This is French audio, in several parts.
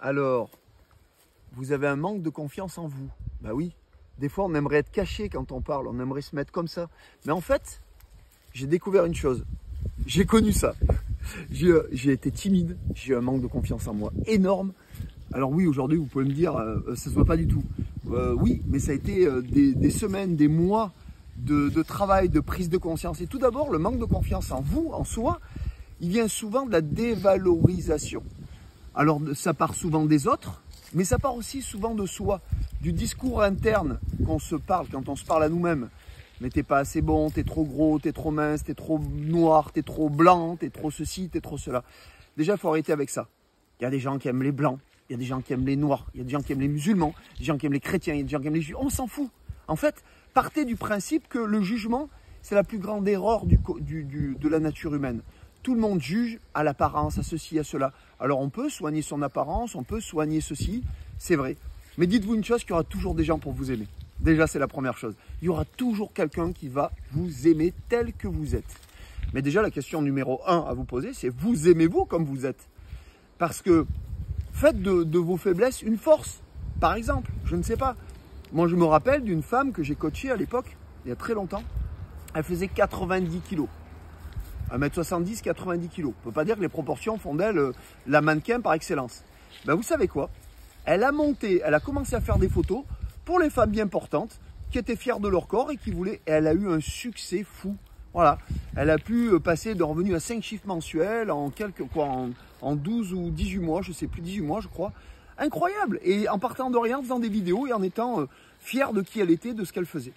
Alors, vous avez un manque de confiance en vous. Bah oui, des fois on aimerait être caché quand on parle, on aimerait se mettre comme ça. Mais en fait, j'ai découvert une chose. J'ai connu ça. J'ai été timide, j'ai un manque de confiance en moi énorme. Alors oui, aujourd'hui, vous pouvez me dire, ça se voit pas du tout. Oui, mais ça a été des semaines, des mois de travail, de prise de conscience. Et tout d'abord, le manque de confiance en vous, en soi, il vient souvent de la dévalorisation. Alors ça part souvent des autres, mais ça part aussi souvent de soi, du discours interne qu'on se parle quand on se parle à nous-mêmes. Mais t'es pas assez bon, t'es trop gros, t'es trop mince, t'es trop noir, t'es trop blanc, t'es trop ceci, t'es trop cela. Déjà, il faut arrêter avec ça. Il y a des gens qui aiment les blancs, il y a des gens qui aiment les noirs, il y a des gens qui aiment les musulmans, des gens qui aiment les chrétiens, il y a des gens qui aiment les juifs. On s'en fout. En fait, partez du principe que le jugement, c'est la plus grande erreur de la nature humaine. Tout le monde juge à l'apparence, à ceci, à cela. Alors on peut soigner son apparence, on peut soigner ceci, c'est vrai. Mais dites-vous une chose, qu'il y aura toujours des gens pour vous aimer. Déjà, c'est la première chose. Il y aura toujours quelqu'un qui va vous aimer tel que vous êtes. Mais déjà, la question numéro 1 à vous poser, c'est vous aimez-vous comme vous êtes? Parce que faites de vos faiblesses une force. Par exemple, je ne sais pas. Moi, je me rappelle d'une femme que j'ai coachée à l'époque, il y a très longtemps. Elle faisait 90 kilos. 1m70, 90 kilos. On ne peut pas dire que les proportions font d'elle la mannequin par excellence. Ben, vous savez quoi? Elle a commencé à faire des photos pour les femmes bien portantes qui étaient fières de leur corps et qui voulaient. Et elle a eu un succès fou. Voilà. Elle a pu passer de revenus à 5 chiffres mensuels en 12 ou 18 mois, je ne sais plus, 18 mois je crois. Incroyable. Et en partant de rien, en faisant des vidéos et en étant fière de qui elle était, de ce qu'elle faisait.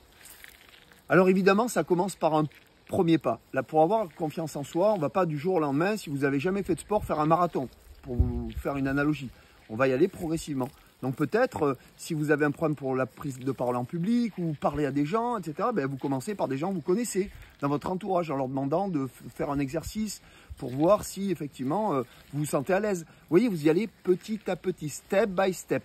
Alors évidemment, ça commence par un premier pas. Là, pour avoir confiance en soi, on ne va pas du jour au lendemain, si vous n'avez jamais fait de sport, faire un marathon, pour vous faire une analogie. On va y aller progressivement. Donc peut-être, si vous avez un problème pour la prise de parole en public ou parler à des gens, etc., ben, vous commencez par des gens que vous connaissez dans votre entourage en leur demandant de faire un exercice pour voir si effectivement vous vous sentez à l'aise. Vous voyez, vous y allez petit à petit, step by step.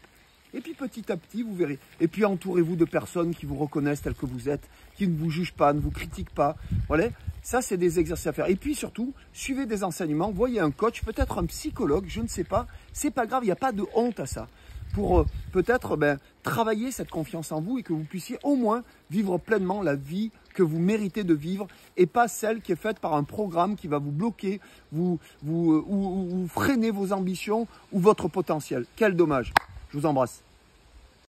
Et puis petit à petit, vous verrez. Et puis entourez-vous de personnes qui vous reconnaissent tel que vous êtes, qui ne vous jugent pas, ne vous critiquent pas. Voilà, ça c'est des exercices à faire. Et puis surtout, suivez des enseignements, voyez un coach, peut-être un psychologue, je ne sais pas. C'est pas grave, il n'y a pas de honte à ça. Pour peut-être travailler cette confiance en vous et que vous puissiez au moins vivre pleinement la vie que vous méritez de vivre et pas celle qui est faite par un programme qui va vous bloquer, vous freiner vos ambitions ou votre potentiel. Quel dommage. Je vous embrasse.